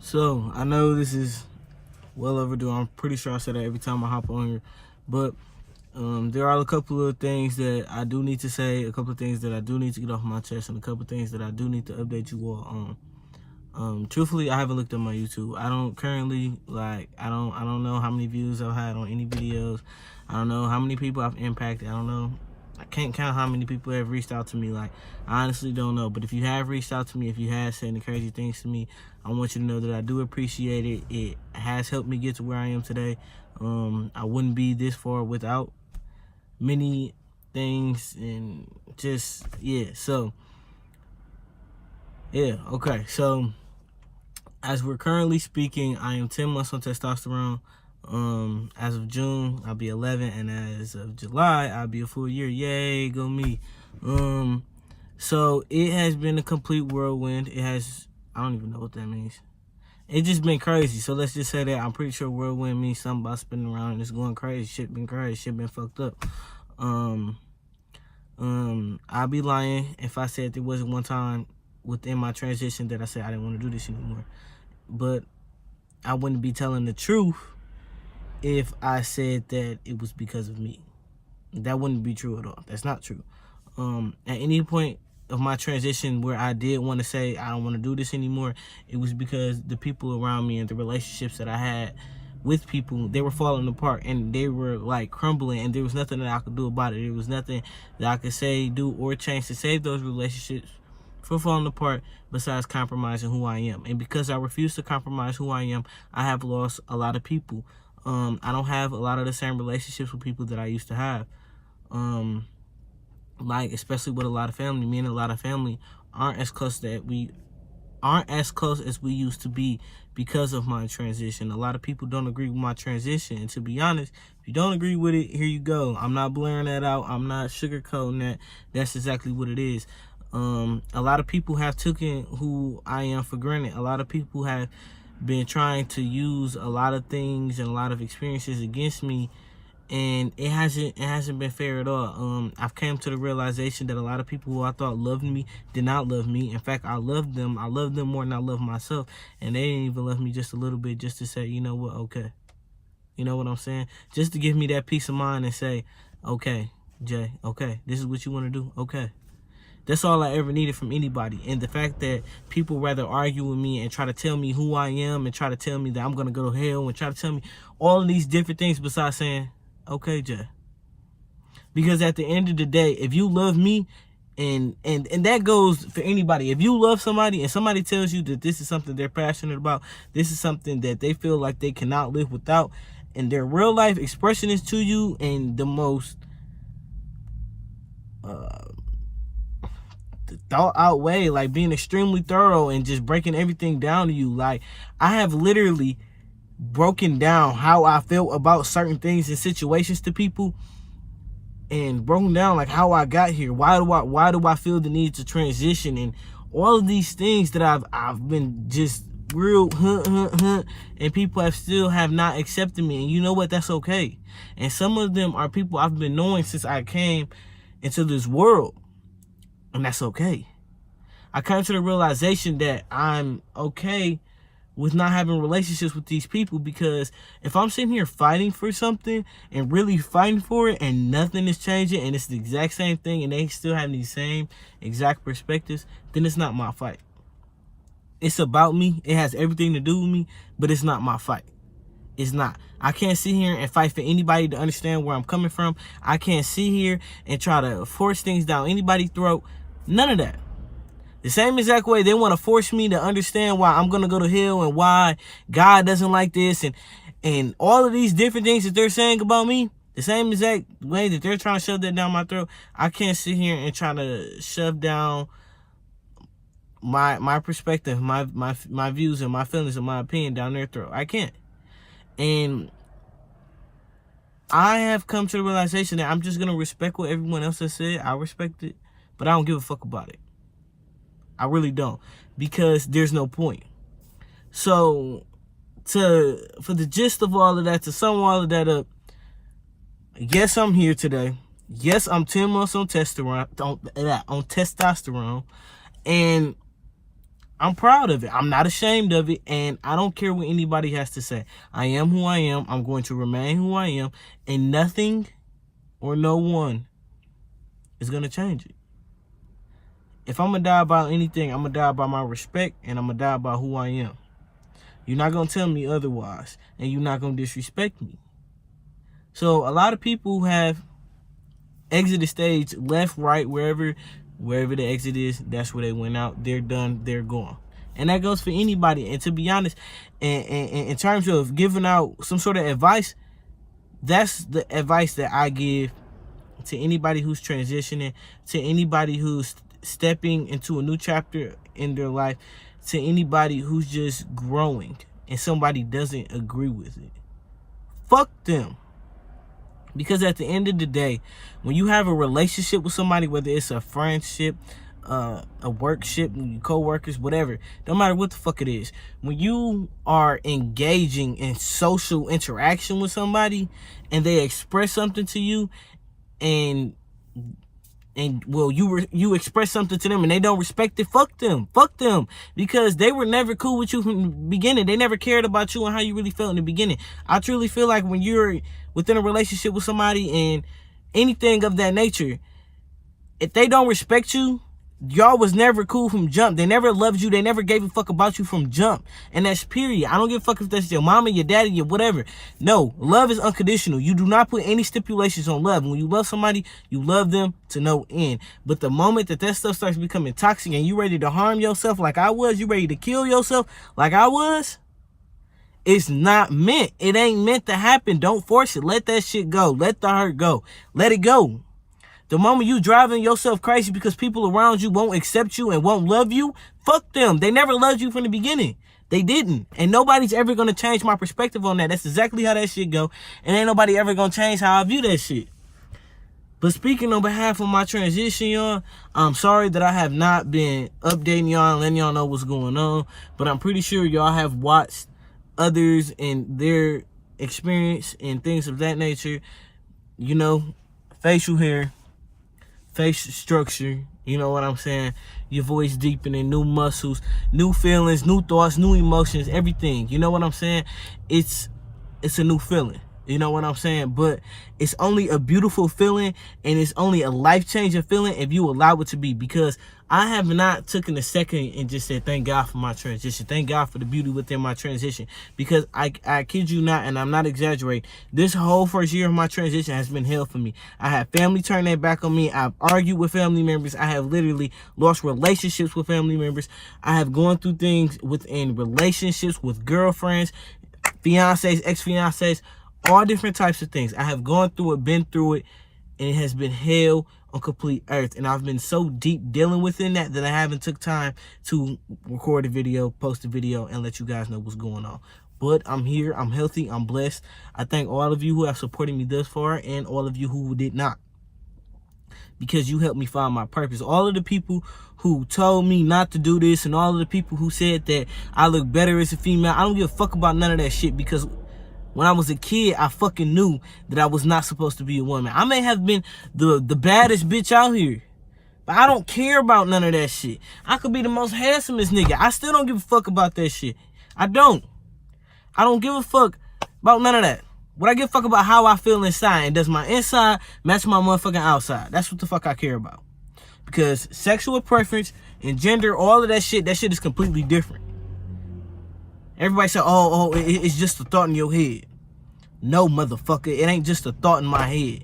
So, I know this is well overdue. I'm pretty sure I say that every time I hop on here. But there are a couple of things that I do need to say, a couple of things that I do need to get off my chest, and a couple of things that I do need to update you all on. Truthfully, I haven't looked at my YouTube. I don't currently, I don't know how many views I've had on any videos. I don't know how many people I've impacted. I don't know. I can't count how many people have reached out to me. I honestly don't know. But if you have reached out to me, if you have said any crazy things to me, I want you to know that I do appreciate it. It has helped me get to where I am today. I wouldn't be this far without many things, and just, yeah. So, yeah, okay. So, as we're currently speaking, I am 10 months on testosterone. As of June, I'll be 11, and as of July, I'll be a full year. Yay, go me. So it has been a complete whirlwind. It has, I don't even know what that means. It's just been crazy. So let's just say that I'm pretty sure whirlwind means something about spinning around and it's going crazy. Shit been crazy. Shit been fucked up. I'll be lying if I said there wasn't one time within my transition that I said I didn't want to do this anymore. But I wouldn't be telling the truth if I said that it was because of me. That wouldn't be true at all. That's not true. At any point of my transition where I did want to say I don't want to do this anymore, it was because the people around me and the relationships that I had with people, they were falling apart and they were crumbling, and there was nothing that I could do about it. There was nothing that I could say, do, or change to save those relationships from falling apart besides compromising who I am. And because I refuse to compromise who I am, I have lost a lot of people. I don't have a lot of the same relationships with people that I used to have. Especially with a lot of family. Me and a lot of family aren't as close as we used to be because of my transition. A lot of people don't agree with my transition. And to be honest, if you don't agree with it, here you go. I'm not blurring that out. I'm not sugarcoating that. That's exactly what it is. A lot of people have taken who I am for granted. A lot of people have been trying to use a lot of things and a lot of experiences against me, and it hasn't been fair at all. I've come to the realization that a lot of people who I thought loved me did not love me. In fact, I loved them more than I loved myself, and they didn't even love me just a little bit, just to say, you know what, okay. You know what I'm saying? Just to give me that peace of mind and say, okay, Jay, okay, this is what you want to do, okay. That's all I ever needed from anybody. And the fact that people rather argue with me and try to tell me who I am and try to tell me that I'm going to go to hell and try to tell me all of these different things besides saying, okay, Jay. Because at the end of the day, if you love me, and that goes for anybody. If you love somebody and somebody tells you that this is something they're passionate about, this is something that they feel like they cannot live without, and their real life expression is to you in the most thought out way, being extremely thorough and just breaking everything down to you. I have literally broken down how I felt about certain things and situations to people, and broken down how I got here. Why do I feel the need to transition, and all of these things that I've been just real and people have not accepted me. And you know what? That's okay. And some of them are people I've been knowing since I came into this world. And that's okay. I come to the realization that I'm okay with not having relationships with these people, because if I'm sitting here fighting for something and really fighting for it and nothing is changing and it's the exact same thing and they still have these same exact perspectives, then it's not my fight. It's about me. It has everything to do with me, but it's not my fight. It's not. I can't sit here and fight for anybody to understand where I'm coming from. I can't sit here and try to force things down anybody's throat. None of that. The same exact way they want to force me to understand why I'm going to go to hell and why God doesn't like this and all of these different things that they're saying about me, the same exact way that they're trying to shove that down my throat, I can't sit here and try to shove down my perspective, my views and my feelings and my opinion down their throat. I can't. And I have come to the realization that I'm just going to respect what everyone else has said. I respect it, but I don't give a fuck about it. I really don't, because there's no point. So, for the gist of all of that, to sum all of that up, yes, I'm here today. Yes, I'm 10 months on testosterone, and I'm proud of it. I'm not ashamed of it, and I don't care what anybody has to say. I am who I am. I'm going to remain who I am, and nothing or no one is going to change it. If I'm going to die about anything, I'm going to die by my respect, and I'm going to die by who I am. You're not going to tell me otherwise, and you're not going to disrespect me. So a lot of people have exited stage, left, right, wherever the exit is, that's where they went out. They're done, they're gone. And that goes for anybody. And to be honest, in terms of giving out some sort of advice, that's the advice that I give to anybody who's transitioning, to anybody who's stepping into a new chapter in their life, to anybody who's just growing and somebody doesn't agree with it. Fuck them. Because at the end of the day, when you have a relationship with somebody, whether it's a friendship, a workship, co-workers, whatever, no matter what the fuck it is, when you are engaging in social interaction with somebody and they express something to you, and well, you express something to them and they don't respect it, fuck them, because they were never cool with you from the beginning. They never cared about you and how you really felt in the beginning. I truly feel like when you're within a relationship with somebody and anything of that nature, if they don't respect you, y'all was never cool from jump. They never loved you. They never gave a fuck about you from jump. And that's period. I don't give a fuck if that's your mama, your daddy, your whatever. No, love is unconditional. You do not put any stipulations on love. When you love somebody, you love them to no end. But the moment that stuff starts becoming toxic and you ready to harm yourself like I was, you ready to kill yourself like I was, it's not meant. It ain't meant to happen. Don't force it. Let that shit go. Let the hurt go. Let it go. The moment you driving yourself crazy because people around you won't accept you and won't love you, fuck them. They never loved you from the beginning. They didn't. And nobody's ever going to change my perspective on that. That's exactly how that shit go. And ain't nobody ever going to change how I view that shit. But speaking on behalf of my transition, y'all, I'm sorry that I have not been updating y'all and letting y'all know what's going on. But I'm pretty sure y'all have watched others and their experience and things of that nature. You know, facial hair, face structure, you know what I'm saying? Your voice deepening, new muscles, new feelings, new thoughts, new emotions, everything. You know what I'm saying? It's a new feeling. You know what I'm saying? But it's only a beautiful feeling, and it's only a life-changing feeling if you allow it to be. Because I have not taken a second and just said, thank God for my transition. Thank God for the beauty within my transition. Because I kid you not, and I'm not exaggerating, this whole first year of my transition has been hell for me. I have family turn their back on me. I've argued with family members. I have literally lost relationships with family members. I have gone through things within relationships with girlfriends, fiancés, ex-fiancés, all different types of things. I have gone through it, been through it, and it has been hell on complete earth. And I've been so deep dealing within that I haven't took time to record a video, post a video, and let you guys know what's going on. But I'm here, I'm healthy, I'm blessed. I thank all of you who have supported me thus far and all of you who did not, because you helped me find my purpose. All of the people who told me not to do this and all of the people who said that I look better as a female, I don't give a fuck about none of that shit, because when I was a kid, I fucking knew that I was not supposed to be a woman. I may have been the baddest bitch out here, but I don't care about none of that shit. I could be the most handsomest nigga. I still don't give a fuck about that shit. I don't give a fuck about none of that. What I give a fuck about how I feel inside, and does my inside match my motherfucking outside? That's what the fuck I care about. Because sexual preference and gender, all of that shit is completely different. Everybody say, oh, it's just a thought in your head. No, motherfucker, it ain't just a thought in my head.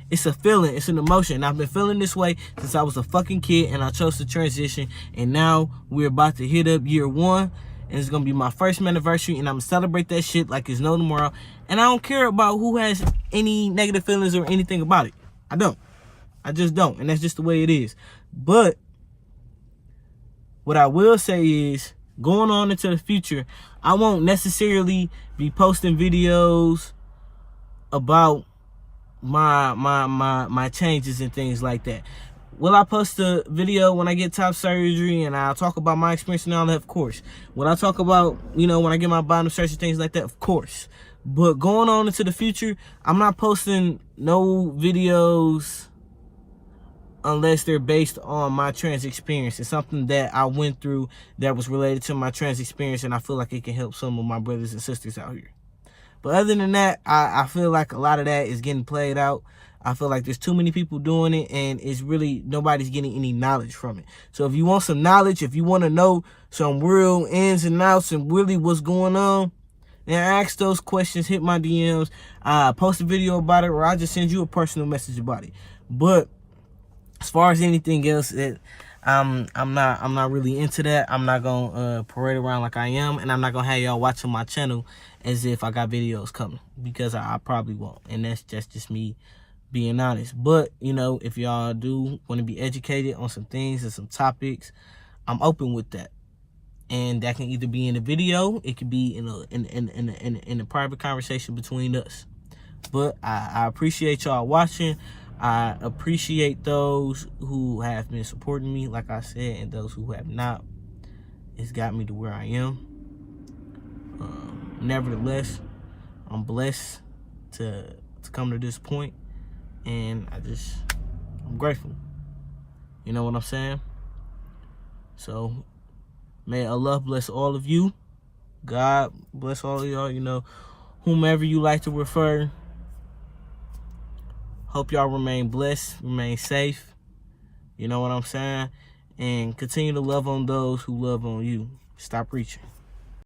It's a feeling, it's an emotion. And I've been feeling this way since I was a fucking kid, and I chose to transition. And now we're about to hit up year 1, and it's gonna be my first anniversary, and I'm gonna celebrate that shit like it's no tomorrow. And I don't care about who has any negative feelings or anything about it. I don't. I just don't, and that's just the way it is. But what I will say is, going on into the future, I won't necessarily be posting videos about my changes and things like that. Will I post a video when I get top surgery and I'll talk about my experience and all that? Of course. Will I talk about, you know, when I get my bottom surgery, things like that? Of course. But going on into the future, I'm not posting no videos unless they're based on my trans experience. It's something that I went through that was related to my trans experience, and I feel like it can help some of my brothers and sisters out here. But other than that, I feel like a lot of that is getting played out. I feel like there's too many people doing it, and it's really nobody's getting any knowledge from it. So if you want some knowledge, if you want to know some real ins and outs and really what's going on, then ask those questions, hit my DMs, post a video about it, or I'll just send you a personal message about it. But as far as anything else, I'm not really into that. I'm not gonna parade around like I am, and I'm not gonna have y'all watching my channel as if I got videos coming, because I probably won't. And that's just me being honest. But you know, if y'all do want to be educated on some things and some topics, I'm open with that. And that can either be in a video, it could be in a private conversation between us. But I appreciate y'all watching. I appreciate those who have been supporting me, like I said, and those who have not. It's got me to where I am. Nevertheless, I'm blessed to come to this point, and I'm grateful. You know what I'm saying? So may Allah bless all of you. God bless all of y'all, you know, whomever you like to refer. Hope y'all remain blessed, remain safe. You know what I'm saying? And continue to love on those who love on you. Stop preaching.